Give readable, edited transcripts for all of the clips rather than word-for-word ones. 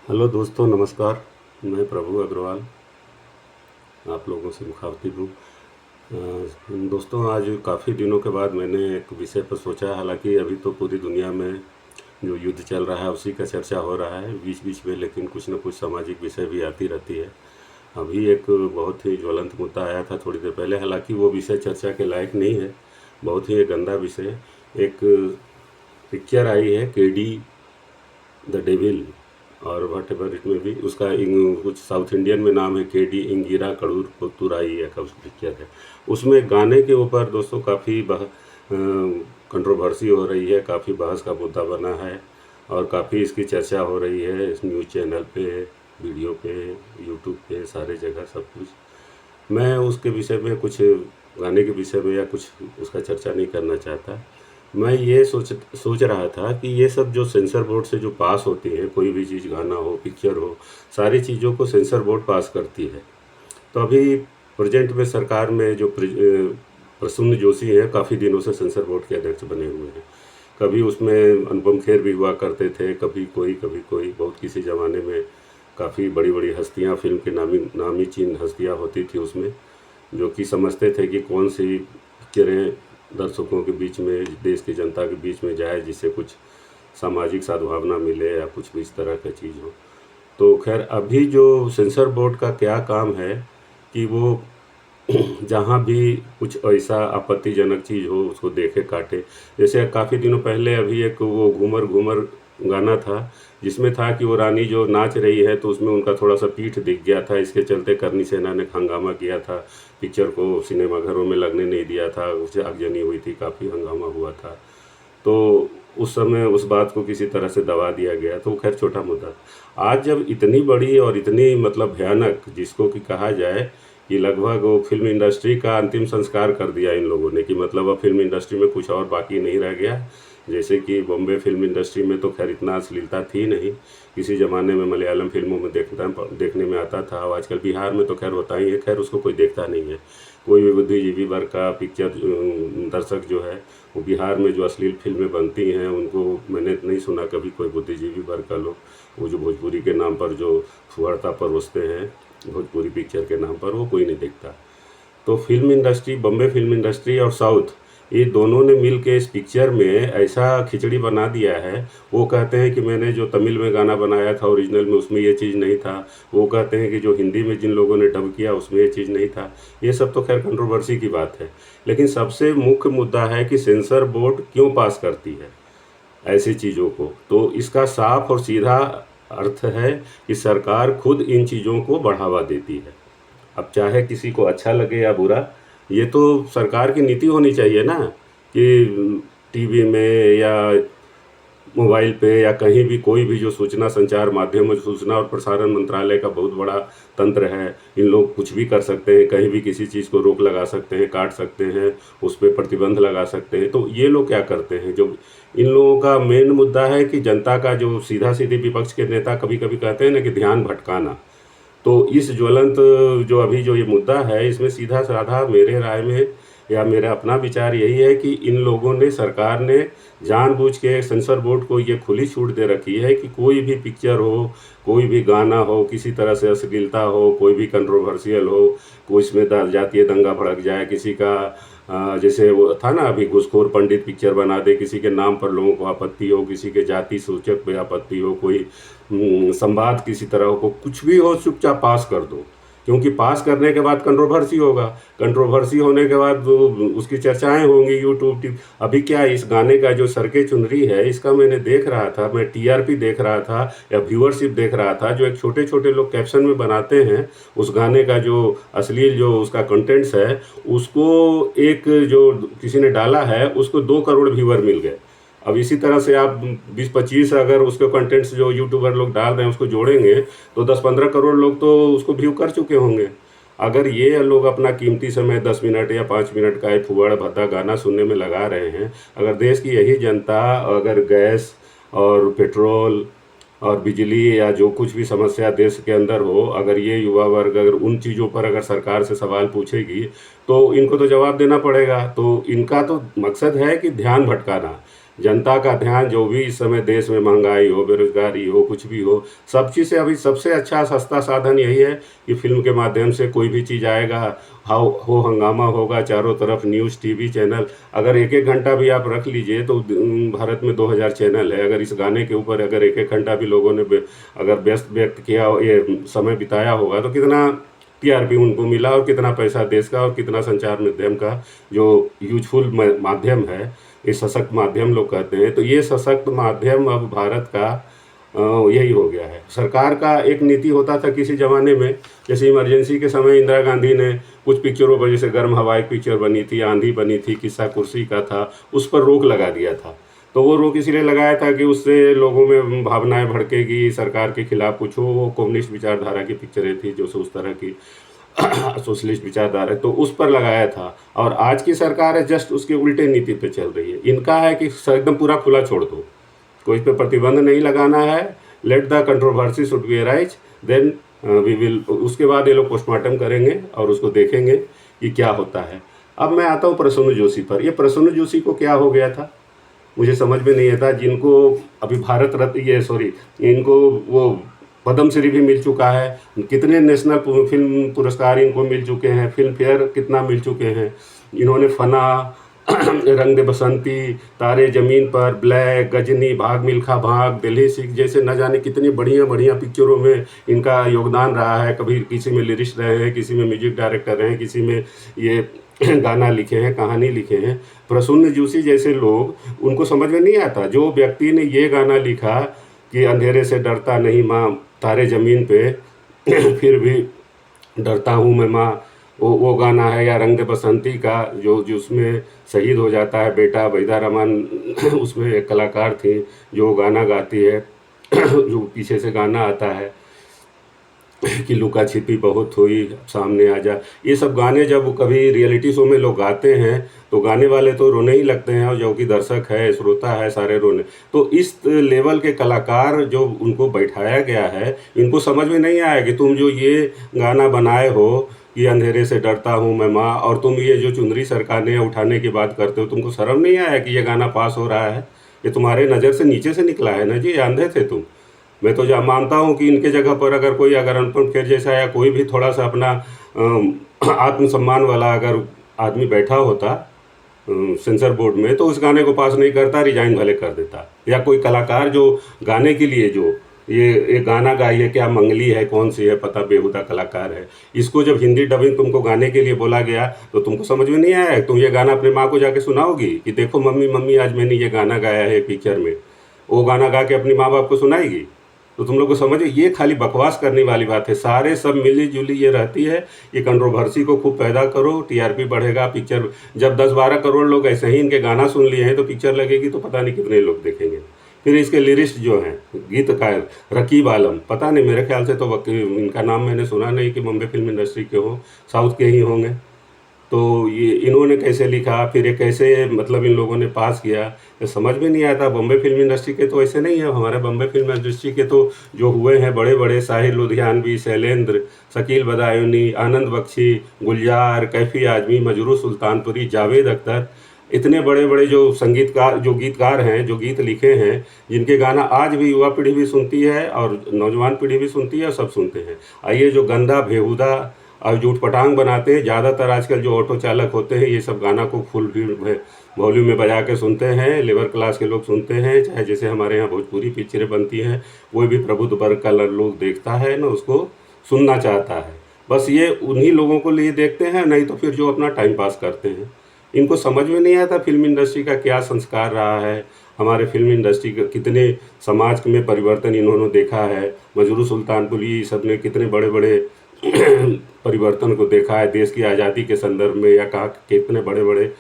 Hello दोस्तों, नमस्कार। मैं प्रभु अग्रवाल आप लोगों से मुखातिब हूँ। दोस्तों, आज काफ़ी दिनों के बाद मैंने एक विषय पर सोचा। हालांकि अभी तो पूरी दुनिया में जो युद्ध चल रहा है उसी का चर्चा हो रहा है बीच बीच में, लेकिन कुछ न कुछ सामाजिक विषय भी आती रहती है। अभी एक बहुत ही ज्वलंत मुद्दा आया था थोड़ी देर पहले। हालांकि वो विषय चर्चा के लायक नहीं है, बहुत ही एक गंदा विषय। एक पिक्चर आई है केडी द डेविल, और वट एवर इट में भी उसका कुछ साउथ इंडियन में नाम है केडी इंगिरा कड़ूर पुतुराई का उस पिक्चर है। उसमें गाने के ऊपर दोस्तों काफ़ी कंट्रोवर्सी हो रही है, काफ़ी बहस का मुद्दा बना है और काफ़ी इसकी चर्चा हो रही है इस न्यूज़ चैनल पे, वीडियो पे, यूट्यूब पे, सारे जगह सब कुछ। मैं उसके विषय में कुछ गाने के विषय में या कुछ उसका चर्चा नहीं करना चाहता। मैं ये सोच रहा था कि ये सब जो सेंसर बोर्ड से जो पास होती है, कोई भी चीज़, गाना हो, पिक्चर हो, सारी चीज़ों को सेंसर बोर्ड पास करती है। तो अभी प्रेजेंट में सरकार में जो प्रसून जोशी हैं, काफ़ी दिनों से सेंसर बोर्ड के अध्यक्ष बने हुए हैं। कभी उसमें अनुपम खेर भी हुआ करते थे, कभी कोई, बहुत किसी ज़माने में काफ़ी बड़ी बड़ी हस्तियाँ, फिल्म की नामी चीन हस्तियाँ होती थी उसमें, जो कि समझते थे कि कौन सी पिक्चरें दर्शकों के बीच में, देश की जनता के बीच में जाए, जिससे कुछ सामाजिक सद्भावना मिले या कुछ भी इस तरह का चीज़ हो। तो खैर, अभी जो सेंसर बोर्ड का क्या काम है कि वो जहाँ भी कुछ ऐसा आपत्तिजनक चीज़ हो उसको देखे काटे। जैसे काफ़ी दिनों पहले अभी एक वो घूमर घूमर गाना था, जिसमें था कि वो रानी जो नाच रही है तो उसमें उनका थोड़ा सा पीठ दिख गया था। इसके चलते करनी सेना ने हंगामा किया था, पिक्चर को सिनेमाघरों में लगने नहीं दिया था, उसे आगजनी हुई थी, काफ़ी हंगामा हुआ था। तो उस समय उस बात को किसी तरह से दबा दिया गया, तो खैर छोटा मुद्दा। आज जब इतनी बड़ी और इतनी मतलब भयानक, जिसको कि कहा जाए कि लगभग वो फिल्म इंडस्ट्री का अंतिम संस्कार कर दिया इन लोगों ने, कि मतलब अब फिल्म इंडस्ट्री में कुछ और बाकी नहीं रह गया। जैसे कि बॉम्बे फिल्म इंडस्ट्री में तो खैर इतना अश्लीलता थी नहीं, किसी ज़माने में मलयालम फिल्मों में देखने में आता था। और आजकल बिहार में तो खैर होता ही है, खैर उसको कोई देखता नहीं है। कोई भी बुद्धिजीवी वर्ग का पिक्चर दर्शक जो है, वो बिहार में जो अश्लील फिल्में बनती हैं उनको मैंने नहीं सुना कभी कोई बुद्धिजीवी वर्ग का लोग, वो जो भोजपुरी के नाम पर जो फुहड़ता परोसते हैं भोजपुरी पिक्चर के नाम पर, वो कोई नहीं देखता। तो film industry, Bombay film industry और साउथ, ये दोनों ने मिल के इस पिक्चर में ऐसा खिचड़ी बना दिया है। वो कहते हैं कि मैंने जो तमिल में गाना बनाया था ओरिजिनल में, उसमें ये चीज़ नहीं था। वो कहते हैं कि जो हिंदी में जिन लोगों ने डब किया उसमें ये चीज़ नहीं था। ये सब तो खैर कंट्रोवर्सी की बात है, लेकिन सबसे मुख्य मुद्दा है कि सेंसर बोर्ड क्यों पास करती है ऐसी चीज़ों को। तो इसका साफ और सीधा अर्थ है कि सरकार खुद इन चीज़ों को बढ़ावा देती है। अब चाहे किसी को अच्छा लगे या बुरा, ये तो सरकार की नीति होनी चाहिए ना, कि टीवी में या मोबाइल पे या कहीं भी कोई भी जो सूचना संचार माध्यम है, सूचना और प्रसारण मंत्रालय का बहुत बड़ा तंत्र है। इन लोग कुछ भी कर सकते हैं, कहीं भी किसी चीज़ को रोक लगा सकते हैं, काट सकते हैं, उस पर प्रतिबंध लगा सकते हैं। तो ये लोग क्या करते हैं, जो इन लोगों का मेन मुद्दा है कि जनता का, जो सीधा सीधे विपक्ष के नेता कभी कभी कहते हैं ना कि ध्यान भटकाना। तो इस ज्वलंत जो अभी जो ये मुद्दा है, इसमें सीधा साधा मेरे राय में या मेरा अपना विचार यही है कि इन लोगों ने, सरकार ने जानबूझ के सेंसर बोर्ड को ये खुली छूट दे रखी है कि कोई भी पिक्चर हो, कोई भी गाना हो, किसी तरह से अश्लीलता हो, कोई भी कंट्रोवर्शियल हो, कोई इसमें जातीय दंगा भड़क जाए, किसी का जैसे वो था ना अभी घूसखोर पंडित पिक्चर बना दे, किसी के नाम पर लोगों को आपत्ति हो, किसी के जाति सूचक पे आपत्ति हो, कोई संवाद किसी तरह हो, कुछ भी हो, चुपचाप पास कर दो। क्योंकि पास करने के बाद कंट्रोवर्सी होगा, कंट्रोवर्सी होने के बाद उसकी चर्चाएं होंगी यूट्यूब। अभी क्या इस गाने का जो सरके चुनरी है, इसका मैंने देख रहा था, मैं टीआरपी देख रहा था या व्यूअरशिप देख रहा था, जो एक छोटे छोटे लोग कैप्शन में बनाते हैं उस गाने का, जो अश्लील जो उसका कंटेंट्स है, उसको एक जो किसी ने डाला है उसको 2 करोड़ व्यूअर मिल गए। अब इसी तरह से आप 20-25 अगर उसके कंटेंट्स जो यूट्यूबर लोग डाल रहे हैं उसको जोड़ेंगे तो 10-15 करोड़ लोग तो उसको व्यू कर चुके होंगे। अगर ये लोग अपना कीमती समय 10 मिनट या 5 मिनट का एक फुहाड़ भद्दा गाना सुनने में लगा रहे हैं, अगर देश की यही जनता, अगर गैस और पेट्रोल और बिजली या जो कुछ भी समस्या देश के अंदर हो, अगर ये युवा वर्ग अगर उन चीज़ों पर अगर सरकार से सवाल पूछेगी तो इनको तो जवाब देना पड़ेगा। तो इनका तो मकसद है कि ध्यान भटकाना। जनता का ध्यान जो भी इस समय देश में महंगाई हो, बेरोजगारी हो, कुछ भी हो, सब चीज़ से अभी सबसे अच्छा सस्ता साधन यही है कि फिल्म के माध्यम से कोई भी चीज़ आएगा, हाउ हो हंगामा होगा चारों तरफ, न्यूज़, टीवी चैनल। अगर एक एक घंटा भी आप रख लीजिए तो भारत में 2000 चैनल है। अगर इस गाने के ऊपर अगर एक एक घंटा भी लोगों ने अगर व्यक्त किया, ये समय बिताया होगा, तो कितना टीआरपी उनको मिला और कितना पैसा देश का और कितना संचार माध्यम का जो यूजफुल माध्यम है, ये सशक्त माध्यम लोग कहते हैं। तो ये सशक्त माध्यम अब भारत का यही हो गया है। सरकार का एक नीति होता था किसी ज़माने में, जैसे इमरजेंसी के समय इंदिरा गांधी ने कुछ पिक्चरों पर, जैसे गर्म हवा एक पिक्चर बनी थी, आंधी बनी थी, किस्सा कुर्सी का था, उस पर रोक लगा दिया था। तो वो रोक इसलिए लगाया था कि उससे लोगों में भावनाएं भड़केगी, सरकार के खिलाफ कुछ हो। वो कम्युनिस्ट विचारधारा की पिक्चरें थी, जो उस तरह की सोशलिस्ट विचारधारा, तो उस पर लगाया था। और आज की सरकार है जस्ट उसके उल्टे नीति पे चल रही है। इनका है कि एकदम पूरा खुला छोड़ दो, कोई पे प्रतिबंध नहीं लगाना है, let the controversy should be arise, then we will. उसके बाद ये लोग पोस्टमार्टम करेंगे और उसको देखेंगे कि क्या होता है। अब मैं आता हूँ प्रसून जोशी पर। ये प्रसून जोशी को क्या हो गया था मुझे समझ में नहीं आता, जिनको अभी भारत रत्न, ये सॉरी, इनको वो पद्मश्री भी मिल चुका है, कितने नेशनल फिल्म पुरस्कार इनको मिल चुके हैं, फिल्म फेयर कितना मिल चुके हैं। इन्होंने फना, रंग दे बसंती, तारे ज़मीन पर, ब्लैक, गजनी, भाग मिल्खा भाग, दिल्ली सिख जैसे न जाने कितनी बढ़िया बढ़िया पिक्चरों में इनका योगदान रहा है। कभी किसी में लिरिस्ट रहे हैं, किसी में म्यूजिक डायरेक्टर रहे हैं, किसी में ये गाना लिखे हैं, कहानी लिखे हैं। प्रसून जोशी जैसे लोग, उनको समझ में नहीं आता, जो व्यक्ति ने ये गाना लिखा कि अंधेरे से डरता नहीं माँ, तारे ज़मीन पे फिर भी डरता हूँ मैं माँ, वो गाना है। या रंग दे बसंती का जो जिसमें शहीद हो जाता है बेटा, वहीदा रहमान उसमें एक कलाकार थी जो गाना गाती है जो पीछे से गाना आता है कि लुका छिपी बहुत हुई, सामने आ जा। ये सब गाने जब कभी रियलिटी शो में लोग गाते हैं तो गाने वाले तो रोने ही लगते हैं, और जो कि दर्शक है, श्रोता है, सारे रोने। तो इस लेवल के कलाकार जो उनको बैठाया गया है, इनको समझ में नहीं आया कि तुम जो ये गाना बनाए हो कि अंधेरे से डरता हूँ मैं माँ, और तुम ये जो चुंदरी सरकाने उठाने की बात करते हो, तुमको शर्म नहीं आया कि ये गाना पास हो रहा है? ये तुम्हारे नज़र से नीचे से निकला है ना जी, अंधे थे तुम। मैं तो मानता हूँ कि इनके जगह पर अगर कोई, अगर अनुपम खेर जैसा या कोई भी थोड़ा सा अपना आत्मसम्मान वाला अगर आदमी बैठा होता सेंसर बोर्ड में, तो उस गाने को पास नहीं करता, रिजाइन भले कर देता। या कोई कलाकार जो गाने के लिए जो ये गाना गाइए, क्या मंगली है, कौन सी है, पता बेहुदा कलाकार है, इसको जब हिंदी डबिंग तुमको गाने के लिए बोला गया तो तुमको समझ में नहीं आया? तुम ये गाना अपने माँ को जाके सुनाओगी कि देखो मम्मी मम्मी आज मैंने ये गाना गाया है पिक्चर में? वो गाना गा के अपनी माँ बाप को सुनाएगी? तो तुम लोग को समझे, ये खाली बकवास करने वाली बात है। सारे सब मिली जुली ये रहती है, ये कंट्रोवर्सी को खूब पैदा करो, टीआरपी बढ़ेगा। पिक्चर जब 10-12 करोड़ लोग ऐसे ही इनके गाना सुन लिए हैं तो पिक्चर लगेगी तो पता नहीं कितने लोग देखेंगे। फिर इसके लिरिस्ट जो हैं, गीतकार रकीब आलम, पता नहीं, मेरे ख्याल से तो इनका नाम मैंने सुना नहीं कि बॉम्बे फिल्म इंडस्ट्री के हो, साउथ के ही होंगे। तो ये इन्होंने कैसे लिखा, फिर ये कैसे मतलब इन लोगों ने पास किया, ये समझ में नहीं आता। बॉम्बे फिल्म इंडस्ट्री के तो ऐसे नहीं है। हमारे बॉम्बे फिल्म इंडस्ट्री के तो जो हुए हैं बड़े बड़े, साहिर लुधियानवी, शैलेंद्र, शकील बदायूनी, आनंद बख्शी, गुलजार, कैफी आजमी, मजरू सुल्तानपुरी, जावेद अख्तर, इतने बड़े बड़े जो संगीतकार, जो गीतकार हैं, जो गीत लिखे हैं, जिनके गाना आज भी युवा पीढ़ी भी सुनती है और नौजवान पीढ़ी भी सुनती है और सब सुनते हैं। आइए जो गंदा बेहुदा और झूठ पटांग बनाते हैं, ज़्यादातर आजकल जो ऑटो चालक होते हैं, ये सब गाना को फुल वॉल्यूम में बजा के सुनते हैं। लेबर क्लास के लोग सुनते हैं, चाहे जैसे हमारे यहाँ भोजपुरी पिक्चरें बनती हैं, कोई भी प्रबुद्ध वर्ग का लोग देखता है ना, उसको सुनना चाहता है। बस ये उन्हीं लोगों को लिए देखते हैं, नहीं तो फिर जो अपना टाइम पास करते हैं। इनको समझ में नहीं आता फिल्म इंडस्ट्री का क्या संस्कार रहा है, हमारे फिल्म इंडस्ट्री का कितने समाज में परिवर्तन इन्होंने देखा है। मजरू सुल्तानपुरी सब ने कितने बड़े बड़े परिवर्तन को देखा है देश की आज़ादी के संदर्भ में, या कहा कितने बड़े बड़े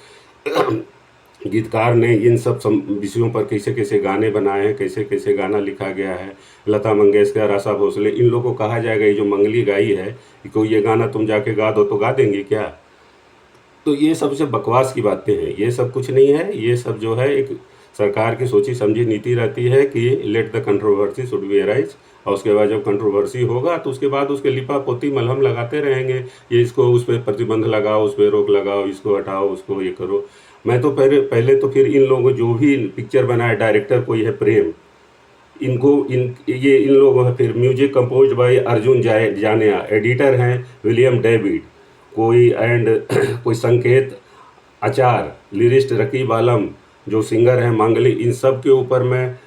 गीतकार ने इन सब विषयों पर कैसे कैसे गाने बनाए हैं, कैसे कैसे गाना लिखा गया है। लता मंगेशकर, आशा भोसले, इन लोगों को कहा जाएगा ये जो मंगली गाई है कि कोई ये गाना तुम जाके गा दो तो गा देंगे क्या? तो ये सबसे बकवास की बातें हैं, ये सब कुछ नहीं है। ये सब जो है एक सरकार की सोची समझी नीति रहती है कि late the controversy should be arise, और उसके बाद जब कंट्रोवर्सी होगा तो उसके बाद उसके लिपा पोती मलहम लगाते रहेंगे। ये इसको उस पर प्रतिबंध लगाओ, उस पर रोक लगाओ, इसको हटाओ, उसको ये करो। मैं तो पहले पहले तो फिर इन लोगों जो भी पिक्चर बनाए, डायरेक्टर कोई है प्रेम, इनको इन लोगों हैं, फिर म्यूजिक कंपोज बाय अर्जुन जानिया, एडिटर हैं विलियम डेविड कोई एंड कोई संकेत आचार, लिरिस्ट रकीब आलम, जो सिंगर हैं मांगली, इन सब के ऊपर मैं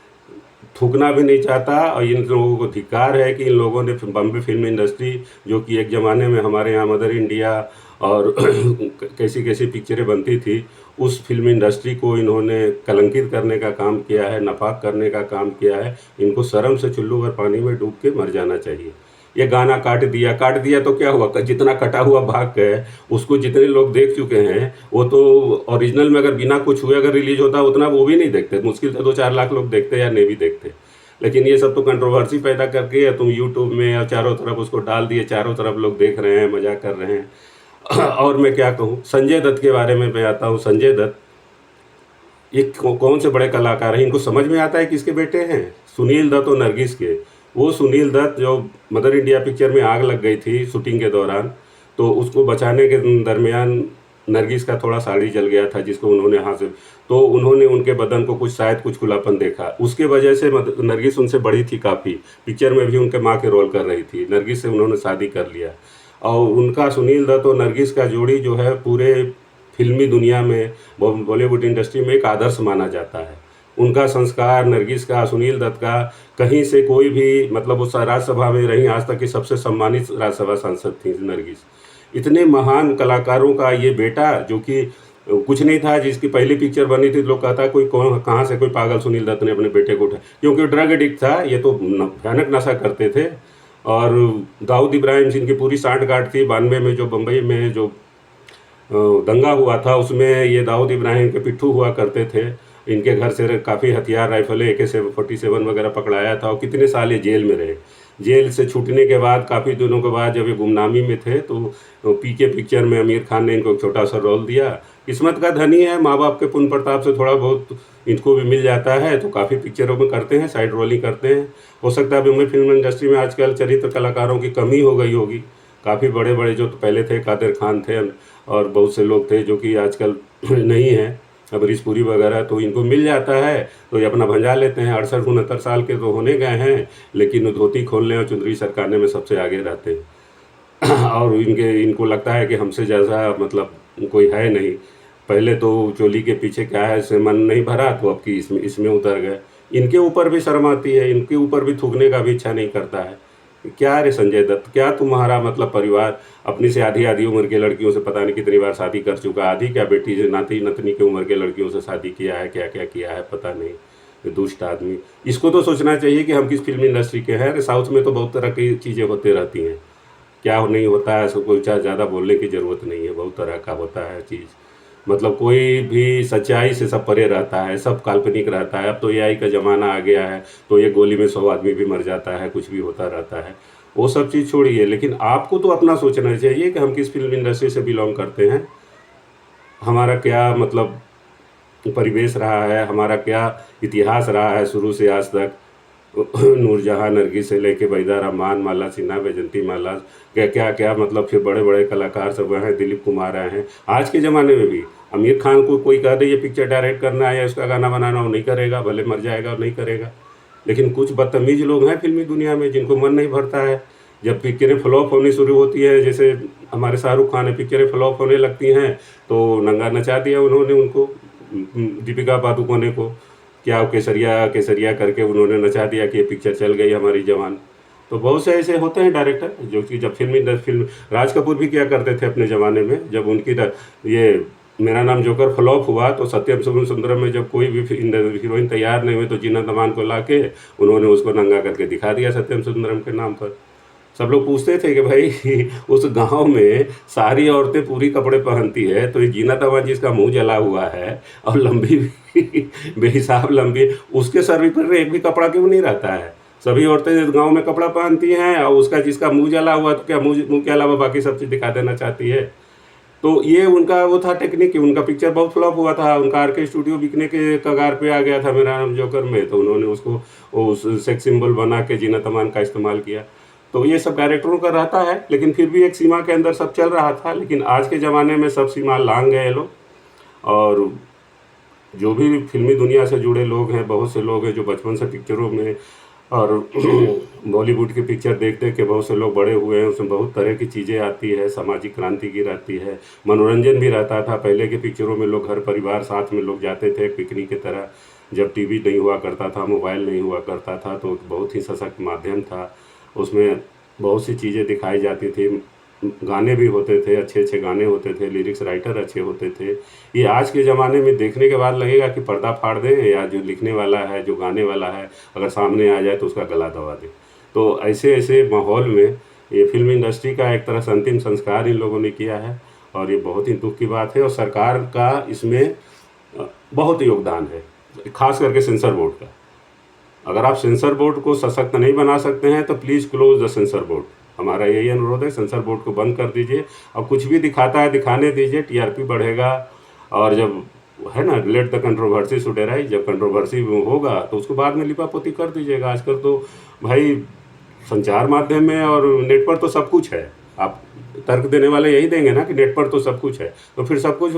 थूकना भी नहीं चाहता। और इन लोगों को धिक्कार है कि इन लोगों ने बॉम्बे फिल्म इंडस्ट्री, जो कि एक ज़माने में हमारे यहाँ मदर इंडिया और कैसी कैसी पिक्चरें बनती थी, उस फिल्म इंडस्ट्री को इन्होंने कलंकित करने का काम किया है, नापाक करने का काम किया है। इनको शर्म से चुल्लू भर पानी में डूब के मर जाना चाहिए। ये गाना काट दिया तो क्या हुआ, जितना कटा हुआ भाग गए, उसको जितने लोग देख चुके हैं, वो तो ओरिजिनल में अगर बिना कुछ हुए अगर रिलीज होता उतना वो भी नहीं देखते, मुश्किल से 2-4 लाख लोग देखते या नहीं भी देखते। लेकिन ये सब तो कंट्रोवर्सी पैदा करके तुम यूट्यूब में और चारों तरफ उसको डाल दिए, चारों तरफ लोग देख रहे हैं, मजाक कर रहे हैं। और मैं क्या कहूँ, संजय दत्त के बारे में मैं आता हूँ। संजय दत्त ये कौन से बड़े कलाकार हैं, इनको समझ में आता है किसके बेटे हैं? सुनील दत्त और नरगिस के। वो सुनील दत्त जो मदर इंडिया पिक्चर में आग लग गई थी शूटिंग के दौरान, तो उसको बचाने के दरमियान नरगिस का थोड़ा साड़ी जल गया था, जिसको उन्होंने हाथ से, तो उन्होंने उनके बदन को शायद कुछ खुलापन देखा, उसके वजह से नरगिस उनसे बड़ी थी काफ़ी, पिक्चर में भी उनके माँ के रोल कर रही थी, नरगिस से उन्होंने शादी कर लिया। और उनका सुनील दत्त और नरगिस का जोड़ी जो है पूरे फिल्मी दुनिया में, बॉलीवुड इंडस्ट्री में एक आदर्श माना जाता है। उनका संस्कार, नरगिस का, सुनील दत्त का, कहीं से कोई भी मतलब वो राज्यसभा में रही आज तक की सबसे सम्मानित राज्यसभा सांसद थी नरगिस। इतने महान कलाकारों का ये बेटा, जो कि कुछ नहीं था, जिसकी पहली पिक्चर बनी थी, लोग कहता कोई कौन कहाँ से कोई पागल सुनील दत्त ने अपने बेटे को उठाया, क्योंकि ड्रग एडिक्ट था, ये तो भयानक नशा करते थे। और दाऊद इब्राहिम जिनकी पूरी सांठगांठ थी 92 में जो बम्बई में जो दंगा हुआ था, उसमें ये दाऊद इब्राहिम के पिट्ठू हुआ करते थे। इनके घर से काफ़ी हथियार, राइफलें, AK-47 वगैरह पकड़ाया था और कितने साल ये जेल में रहे। जेल से छूटने के बाद काफ़ी दिनों के बाद जब ये गुमनामी में थे, तो PK पिक्चर में आमिर खान ने इनको एक छोटा सा रोल दिया। किस्मत का धनी है, माँ बाप के पुण्य प्रताप से थोड़ा बहुत इनको भी मिल जाता है, तो काफ़ी पिक्चरों में करते हैं, साइड रोलिंग करते हैं। हो सकता है बम्बई फिल्म इंडस्ट्री में आजकल चरित्र कलाकारों की कमी हो गई होगी। काफ़ी बड़े बड़े जो तो पहले थे, कादिर खान थे और बहुत से लोग थे जो कि आजकल नहीं हैं, अमरीश पुरी वगैरह, तो इनको मिल जाता है तो ये अपना भंजा लेते हैं। 68-69 साल के तो होने गए हैं, लेकिन धोती खोलने और चुंदरी सरकाने में सबसे आगे रहते हैं। और इनको लगता है कि हमसे जैसा मतलब कोई है नहीं। पहले तो चोली के पीछे क्या है से मन नहीं भरा, तो अब की इसमें उतर गए। इनके ऊपर भी शर्म आती है, इनके ऊपर भी थूकने का भी इच्छा नहीं करता है। क्या रे संजय दत्त, क्या तुम्हारा मतलब परिवार अपनी से आधी उम्र के लड़कियों से पता नहीं कितनी बार शादी कर चुका, आधी क्या बेटी से नाती नतनी की उम्र के लड़कियों से शादी किया है, क्या क्या किया है पता नहीं। ये दुष्ट आदमी, इसको तो सोचना चाहिए कि हम किस फिल्म इंडस्ट्री के हैं। साउथ में तो बहुत तरह की चीज़ें होते रहती हैं, क्या नहीं होता है, सबको ज़्यादा बोलने की ज़रूरत नहीं है। बहुत तरह का होता है चीज़, मतलब कोई भी सच्चाई से सब परे रहता है, सब काल्पनिक रहता है। अब तो AI का ज़माना आ गया है, तो ये गोली में 100 आदमी भी मर जाता है, कुछ भी होता रहता है। वो सब चीज़ छोड़िए, लेकिन आपको तो अपना सोचना चाहिए कि हम किस फिल्म इंडस्ट्री से बिलोंग करते हैं, हमारा क्या मतलब परिवेश रहा है, हमारा क्या इतिहास रहा है शुरू से आज तक। नूरजहां, नरगिस से लेके बैदा रहमान, माला सिन्हा, वैजंती माला, क्या क्या क्या मतलब फिर बड़े बड़े कलाकार सब हैं, दिलीप कुमार आए हैं। आज के ज़माने में भी आमिर खान को कोई कह दे ये पिक्चर डायरेक्ट करना है या उसका गाना बनाना, वो नहीं करेगा, भले मर जाएगा और नहीं करेगा। लेकिन कुछ बदतमीज लोग हैं फिल्मी दुनिया में जिनको मन नहीं भरता है। जब पिक्चरें फ्लॉप होनी शुरू होती है, जैसे हमारे शाहरुख खान है, पिक्चरें फ्लॉप होने लगती हैं तो नंगा नचा दिया उन्होंने उनको, दीपिका पादुकोणे को, क्या केसरिया केसरिया करके उन्होंने नचा दिया कि ये पिक्चर चल गई हमारी जवान। तो बहुत से ऐसे होते हैं डायरेक्टर जो कि जब फिल्म राज कपूर भी क्या करते थे अपने ज़माने में, जब उनकी ये मेरा नाम जोकर फ्लॉप हुआ तो सत्यम सुंदरम में जब कोई भी हीरोइन तैयार नहीं हुई तो जीनत अमान को ला के उन्होंने उसको नंगा करके दिखा दिया सत्यम सुंदरम के नाम पर। सब लोग पूछते थे कि भाई उस गांव में सारी औरतें पूरी कपड़े पहनती है, तो ये जीनत अमान जिसका मुंह जला हुआ है और लंबी भी बेहिसाब लंबी, उसके सर पर एक भी कपड़ा क्यों नहीं रहता है? सभी औरतें गांव में कपड़ा पहनती हैं और उसका जिसका मुंह जला हुआ तो क्या मुंह के अलावा बाकी सब चीज़ दिखा देना चाहती है। तो ये उनका वो था टेक्निक, उनका पिक्चर बहुत फ्लॉप हुआ था, उनका RK स्टूडियो बिकने के कगार पे आ गया था मेरा नाम जोकर में, तो उन्होंने उसको उस सेक्स सिंबल बना के जीनत अमान का इस्तेमाल किया। तो ये सब डायरेक्टरों का रहता है, लेकिन फिर भी एक सीमा के अंदर सब चल रहा था। लेकिन आज के ज़माने में सब सीमा लांग गए लोग, और जो भी फिल्मी दुनिया से जुड़े लोग हैं, बहुत से लोग हैं जो बचपन से पिक्चरों में और बॉलीवुड की पिक्चर देख देख के बहुत से लोग बड़े हुए हैं। उसमें बहुत तरह की चीज़ें आती है, सामाजिक क्रांति की रहती है, मनोरंजन भी रहता था। पहले के पिक्चरों में लोग घर परिवार साथ में लोग जाते थे पिकनिक की तरह। जब टीवी नहीं हुआ करता था, मोबाइल नहीं हुआ करता था, तो बहुत ही सशक्त माध्यम था। उसमें बहुत सी चीज़ें दिखाई जाती थी, गाने भी होते थे, अच्छे अच्छे गाने होते थे, लिरिक्स राइटर अच्छे होते थे। ये आज के ज़माने में देखने के बाद लगेगा कि पर्दा फाड़ दें, या जो लिखने वाला है, जो गाने वाला है, अगर सामने आ जाए तो उसका गला दबा दें। तो ऐसे ऐसे माहौल में ये फिल्म इंडस्ट्री का एक तरह से अंतिम संस्कार इन लोगों ने किया है, और ये बहुत ही दुख की बात है। और सरकार का इसमें बहुत योगदान है, खास करके सेंसर बोर्ड का। अगर आप सेंसर बोर्ड को सशक्त नहीं बना सकते हैं तो please close the sensor board. हमारा यही अनुरोध है, सेंसर बोर्ड को बंद कर दीजिए। अब कुछ भी दिखाता है दिखाने दीजिए, टीआरपी बढ़ेगा। और जब है ना, late the controversy should arise, जब कंट्रोवर्सी होगा तो उसको बाद में लिपापोती कर दीजिएगा। आजकल तो भाई संचार माध्यम में और नेट पर तो सब कुछ है। आप तर्क देने वाले यही देंगे ना कि नेट पर तो सब कुछ है, तो फिर सब कुछ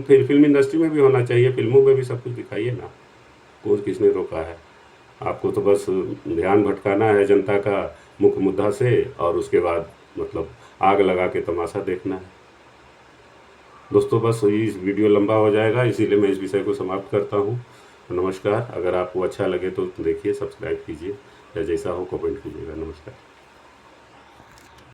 फिर फिल्म इंडस्ट्री में भी होना चाहिए, फिल्मों में भी सब कुछ दिखाइए ना। कौन किसने रोका है? आपको तो बस ध्यान भटकाना है जनता का मुख्य मुद्दा से, और उसके बाद मतलब आग लगा के तमाशा देखना है। दोस्तों बस इस वीडियो लंबा हो जाएगा, इसीलिए मैं इस विषय को समाप्त करता हूँ। नमस्कार। अगर आपको अच्छा लगे तो देखिए, सब्सक्राइब कीजिए, या जैसा हो कमेंट कीजिएगा। नमस्कार।